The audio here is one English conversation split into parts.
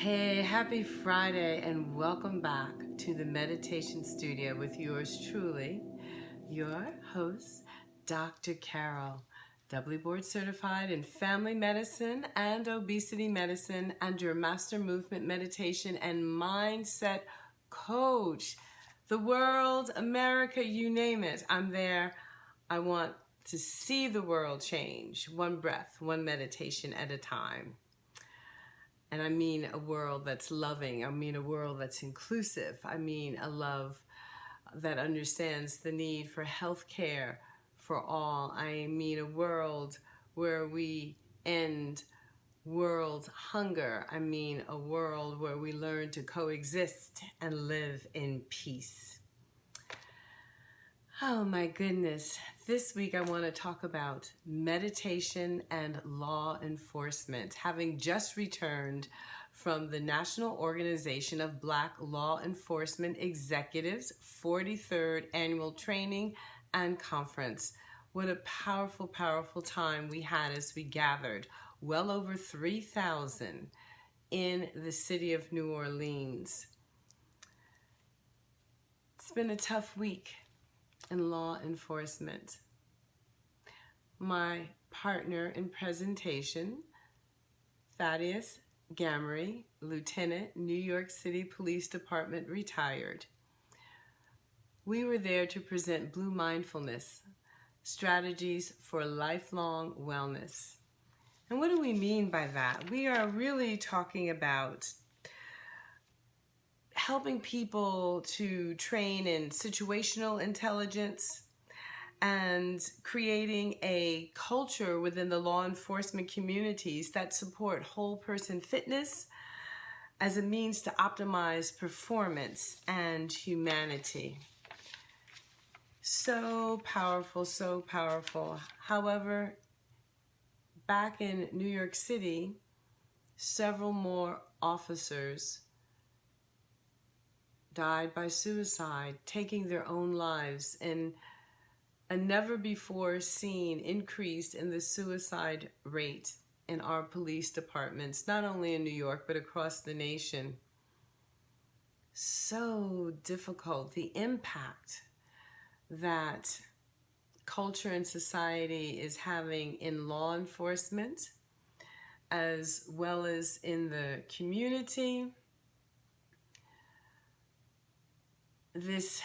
Hey, happy Friday, and welcome back to the Meditation Studio with yours truly, your host, Dr. Carol, doubly board certified in family medicine and obesity medicine, and your master movement meditation and mindset coach. The world, America, you name it, I'm there. I want to see the world change, one breath, one meditation at a time. And I mean a world that's loving. I mean a world that's inclusive. I mean a love that understands the need for health care for all. I mean a world where we end world hunger. I mean a world where we learn to coexist and live in peace. Oh my goodness. This week I want to talk about meditation and law enforcement. Having just returned from the National Organization of Black Law Enforcement Executives 43rd Annual Training and Conference. What a powerful, powerful time we had as we gathered. Well over 3,000 in the city of New Orleans. It's been a tough week in law enforcement. My partner in presentation, Thaddeus Gamory, Lieutenant, New York City Police Department, retired. We were there to present Blue Mindfulness, Strategies for Lifelong Wellness. And what do we mean by that? We are really talking about helping people to train in situational intelligence and creating a culture within the law enforcement communities that support whole person fitness as a means to optimize performance and humanity. So powerful, so powerful. However, back in New York City, several more officers died by suicide, taking their own lives, and a never before seen increase in the suicide rate in our police departments, not only in New York, but across the nation. So difficult. The impact that culture and society is having in law enforcement, as well as in the community. This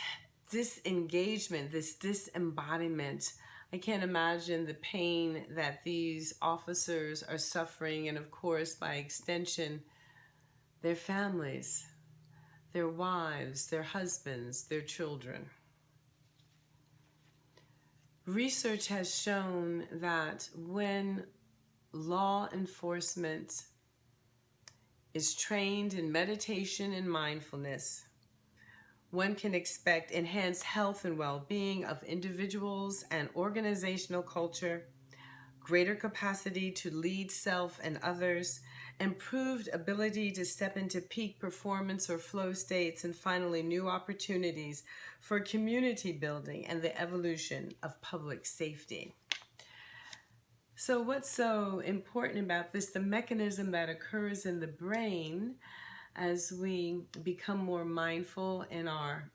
disengagement, this disembodiment, I can't imagine the pain that these officers are suffering, and of course, by extension, their families, their wives, their husbands, their children. Research has shown that when law enforcement is trained in meditation and mindfulness, one can expect enhanced health and well-being of individuals and organizational culture, greater capacity to lead self and others, improved ability to step into peak performance or flow states, and finally, new opportunities for community building and the evolution of public safety. So what's so important about this? The mechanism that occurs in the brain as we become more mindful in our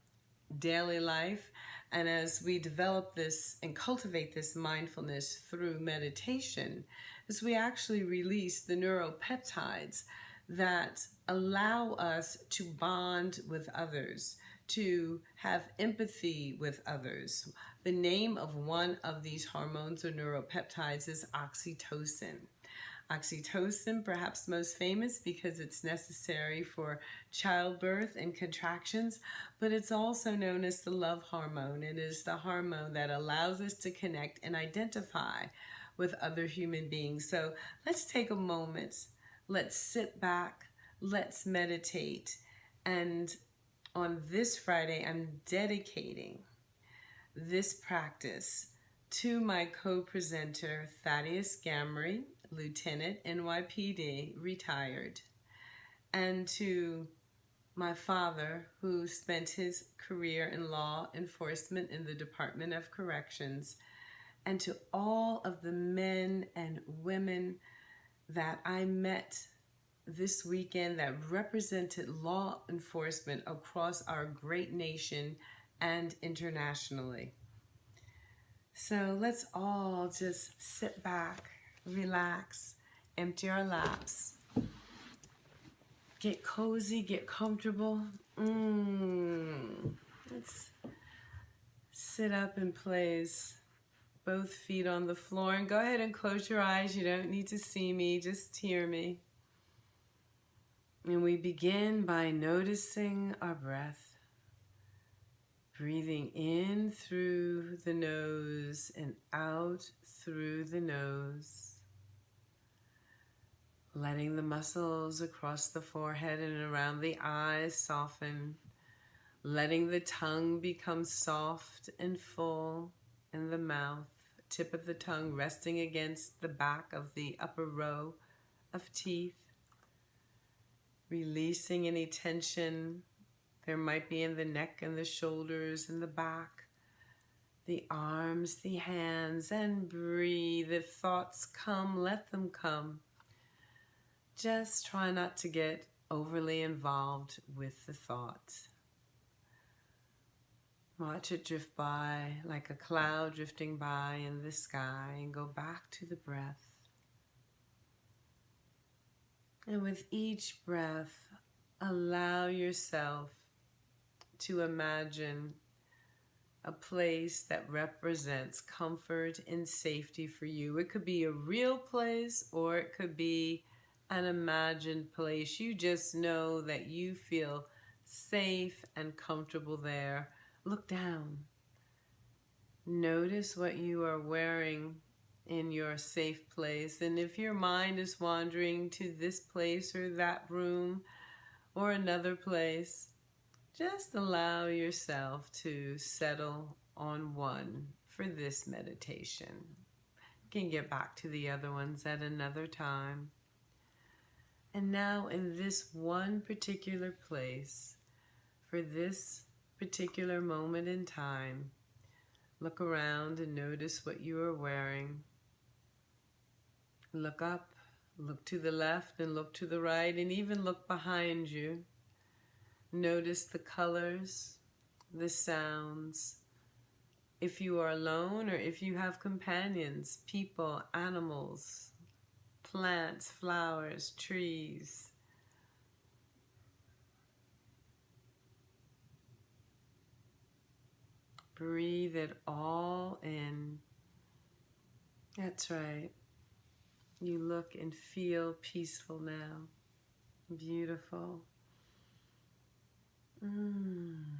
daily life, and as we develop this and cultivate this mindfulness through meditation, is we actually release the neuropeptides that allow us to bond with others, to have empathy with others. The name of one of these hormones or neuropeptides is oxytocin. Oxytocin, perhaps most famous because it's necessary for childbirth and contractions, but it's also known as the love hormone. It is the hormone that allows us to connect and identify with other human beings. So let's take a moment, let's sit back, let's meditate. And on this Friday, I'm dedicating this practice to my co-presenter, Thaddeus Gamory, Lieutenant, NYPD, retired, and to my father, who spent his career in law enforcement in the Department of Corrections, and to all of the men and women that I met this weekend that represented law enforcement across our great nation and internationally. So let's all just sit back, relax, empty our laps, get cozy, get comfortable. Let's sit up in place, both feet on the floor, and go ahead and close your eyes. You don't need to see me, just hear me. And we begin by noticing our breath. Breathing in through the nose and out through the nose. Letting the muscles across the forehead and around the eyes soften. Letting the tongue become soft and full in the mouth. Tip of the tongue resting against the back of the upper row of teeth. Releasing any tension there might be in the neck and the shoulders and the back, the arms, the hands, and breathe. If thoughts come, let them come. Just try not to get overly involved with the thought. Watch it drift by like a cloud drifting by in the sky, and go back to the breath. And with each breath, allow yourself to imagine a place that represents comfort and safety for you. It could be a real place, or it could be an imagined place. You just know that you feel safe and comfortable there. Look down. Notice what you are wearing in your safe place. And if your mind is wandering to this place or that room or another place, just allow yourself to settle on one for this meditation. You can get back to the other ones at another time. And now in this one particular place, for this particular moment in time, look around and notice what you are wearing. Look up, look to the left, and look to the right, and even look behind you. Notice the colors, the sounds. If you are alone or if you have companions, people, animals, plants, flowers, trees. Breathe it all in. That's right. You look and feel peaceful now. Beautiful. And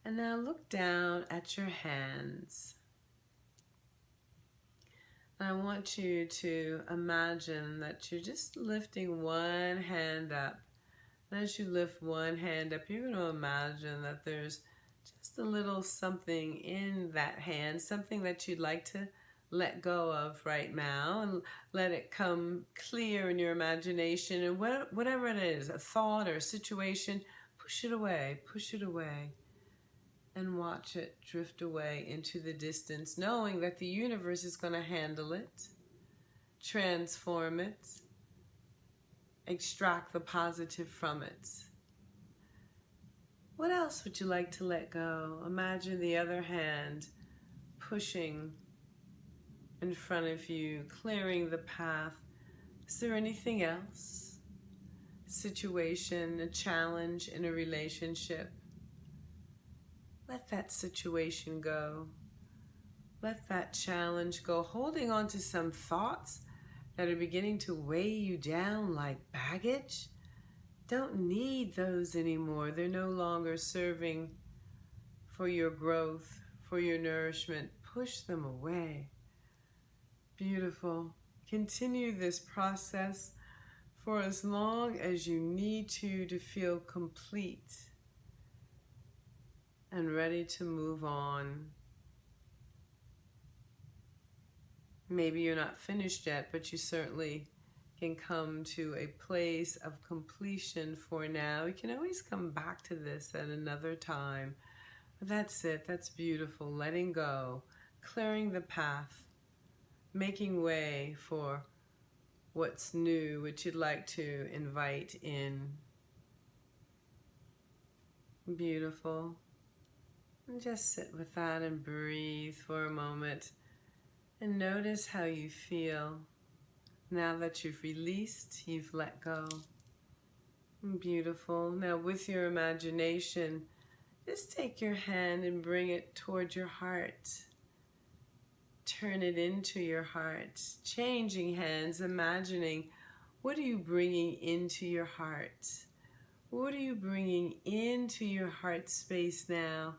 now look down at your hands. I want you to imagine that you're just lifting one hand up. And as you lift one hand up, you're going to imagine that there's just a little something in that hand, something that you'd like to let go of right now, and let it come clear in your imagination. And whatever it is, a thought or a situation, push it away, and watch it drift away into the distance, knowing that the universe is going to handle it, transform it, extract the positive from it. What else would you like to let go? Imagine the other hand pushing in front of you, clearing the path. Is there anything else? Situation, a challenge in a relationship. Let that situation go. Let that challenge go. Holding on to some thoughts that are beginning to weigh you down like baggage. Don't need those anymore. They're no longer serving for your growth, for your nourishment. Push them away. Beautiful. Continue this process for as long as you need to feel complete and ready to move on. Maybe you're not finished yet, but you certainly can come to a place of completion for now. You can always come back to this at another time. But that's it. That's beautiful. Letting go, clearing the path, making way for what's new, what you'd like to invite in. Beautiful. And just sit with that and breathe for a moment and notice how you feel now that you've released, you've let go. Beautiful. Now with your imagination, just take your hand and bring it toward your heart. Turn it into your heart. Changing hands, imagining, what are you bringing into your heart? What are you bringing into your heart space now?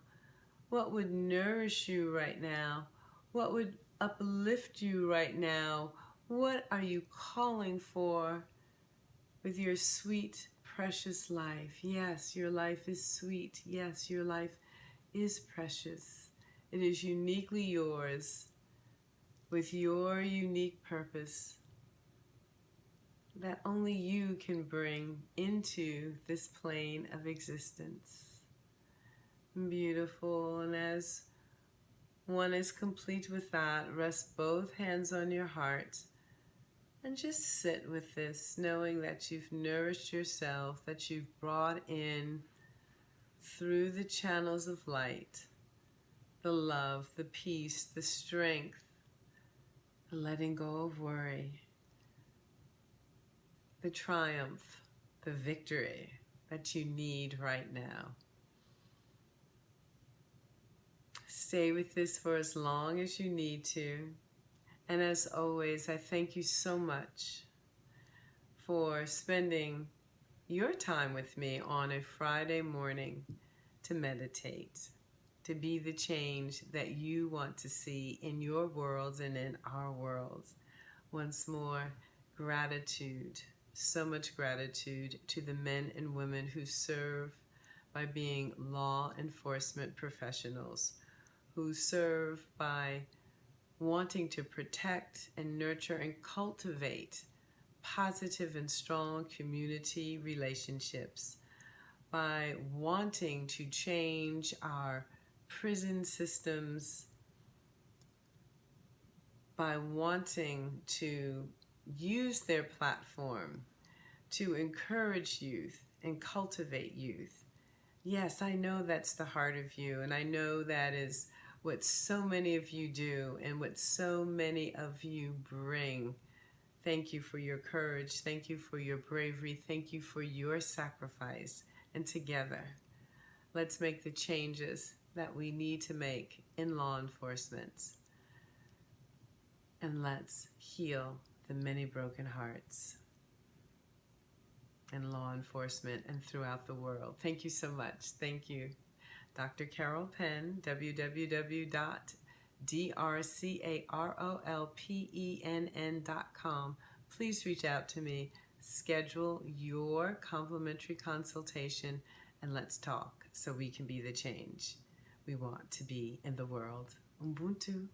What would nourish you right now? What would uplift you right now? What are you calling for with your sweet, precious life? Yes, your life is sweet. Yes, your life is precious. It is uniquely yours with your unique purpose that only you can bring into this plane of existence. Beautiful. And as one is complete with that, rest both hands on your heart and just sit with this, knowing that you've nourished yourself, that you've brought in through the channels of light, the love, the peace, the strength, the letting go of worry, the triumph, the victory that you need right now. Stay with this for as long as you need to. And as always, I thank you so much for spending your time with me on a Friday morning to meditate, to be the change that you want to see in your worlds and in our worlds. Once more, gratitude, so much gratitude to the men and women who serve by being law enforcement professionals, who serve by wanting to protect and nurture and cultivate positive and strong community relationships, by wanting to change our prison systems, by wanting to use their platform to encourage youth and cultivate youth. Yes, I know that's the heart of you, and I know that is what so many of you do and what so many of you bring. Thank you for your courage. Thank you for your bravery. Thank you for your sacrifice. And together, let's make the changes that we need to make in law enforcement. And let's heal the many broken hearts in law enforcement and throughout the world. Thank you so much. Thank you. Dr. Carol Penn, www.drcarolpenn.com. Please reach out to me, schedule your complimentary consultation, and let's talk so we can be the change we want to be in the world. Ubuntu.